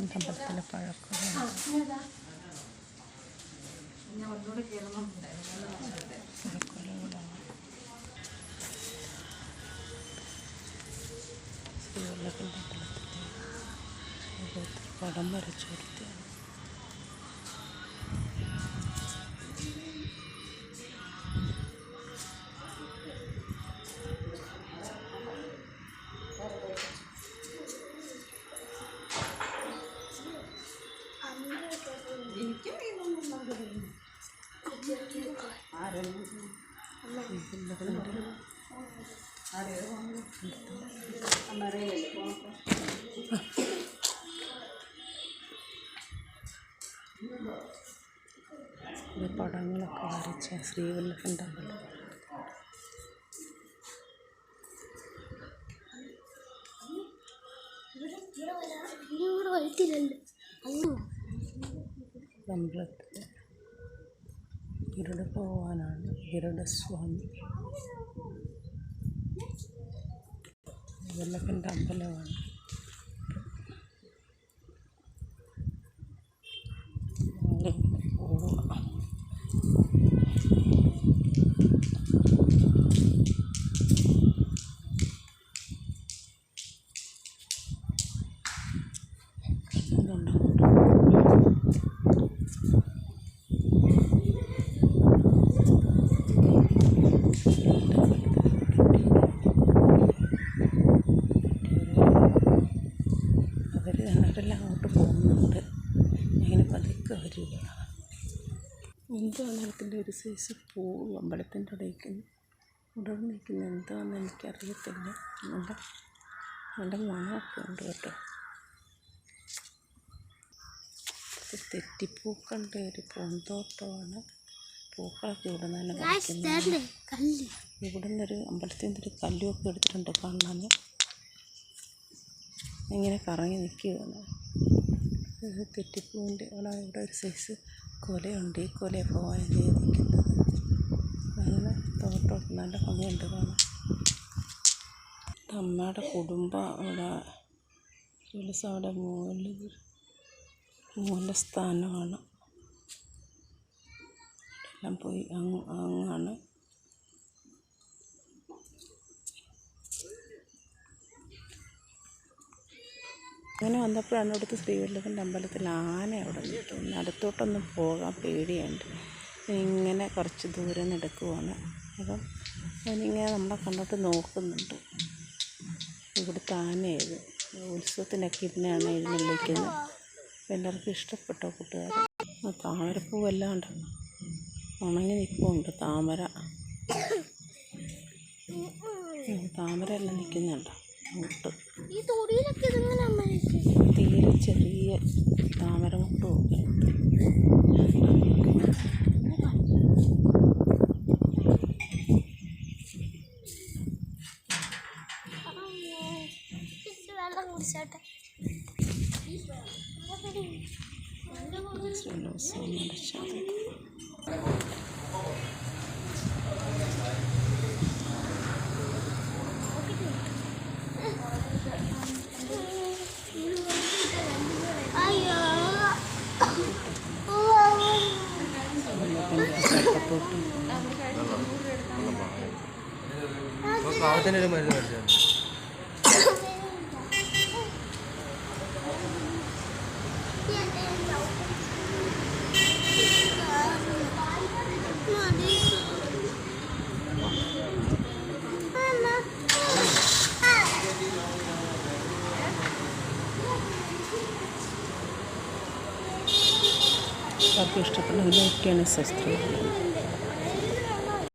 ശ്രീവല്ലഭൻ്റെ അമ്പലത്തിലെ പഴക്കമാണ്. ശ്രീവല്ലഭൻ്റെ അമ്പലത്തിലെ പടം വരച്ചു കൊടുത്തതാണ്. പടങ്ങളൊക്കെ വരച്ച ശ്രീവല്ലഭൻ്റെ അമ്പലം. അമ്പലത്തിൽ ഗരുഡ ഭഗവാനാണ്, ഗരുഡസ്വാമി. വല്ലഭൻ്റെ അമ്പലമാണ്. അവരെല്ലാം അങ്ങോട്ട് പോകുന്നുണ്ട്. ഇങ്ങനെ പതുക്കെ വരിക. എന്താണ് അതിൻ്റെ ഒരു സൈസ് പൂവ് അമ്പലത്തിൻ്റെ ഇടയ്ക്ക് ഉടർന്ന് നിൽക്കുന്നത്? എന്താണെന്ന് എനിക്കറിയത്തില്ല. നല്ല മണമൊക്കെ ഉണ്ട് കേട്ടോ. തെറ്റിപ്പൂക്കളുടെ ഒരു പൂന്തോട്ടമാണ്. പൂക്കളൊക്കെ ഇവിടെ നിന്ന് കളിക്കുന്നത്. ഇവിടെ നിന്നൊരു അമ്പലത്തിൽ നിന്നൊരു കല്ലുമൊക്കെ എടുത്തിട്ടുണ്ട് കാണാൻ. ഇങ്ങനെ കറങ്ങി നിൽക്കുകയാണ്. തെറ്റിപ്പൂവിൻ്റെ ഇവിടെ ഒരു സൈസ് കൊലയുണ്ട്. ഈ കൊലയെ പോകാൻ നിൽക്കുന്നത്. അങ്ങനെ തോട്ടം നല്ല ഭംഗിയുണ്ട് കാണാൻ. അമ്മയുടെ കുടുംബം അവിടെ അവിടെ മൂലസ്ഥാനമാണ്. എല്ലാം പോയി അങ്ങാണ്. അങ്ങനെ വന്നപ്പോഴാണ് ഇവിടുത്തെ ശ്രീവല്ലഭൻ്റെ അമ്പലത്തിൽ ആന അവിടെ നിൽക്കുന്നത്. അടുത്തോട്ടൊന്നും പോകാൻ പേടിയുണ്ട്. ഇങ്ങനെ കുറച്ച് ദൂരം നടക്കുവാണ്. അപ്പം അതിനിങ്ങനെ നമ്മളെ കണ്ടോട്ട് നോക്കുന്നുണ്ട്. ഇവിടുത്തെ ആനയത് ഉത്സവത്തിനൊക്കെ ഇതിനെയാണ് എഴുന്നള്ളിക്കുന്നത്. അപ്പം എല്ലാവർക്കും ഇഷ്ടപ്പെട്ടോ കൂട്ടുകാർ? താമരപ്പൂവെല്ലാം ഉണ്ട്, ഉണങ്ങി നിൽപ്പുണ്ട്. താമരയെല്ലാം നിൽക്കുന്നുണ്ട്. മുട്ട് തീരെ ചെറിയ താമര മുട്ടുമൊക്കെ. പാവത്തിനൊരു മരുന്ന് മേടിച്ചു. എല്ലാവർക്കും ഇഷ്ടപ്പെടുന്ന ഒക്കെയാണ് ശസ്ത്രം.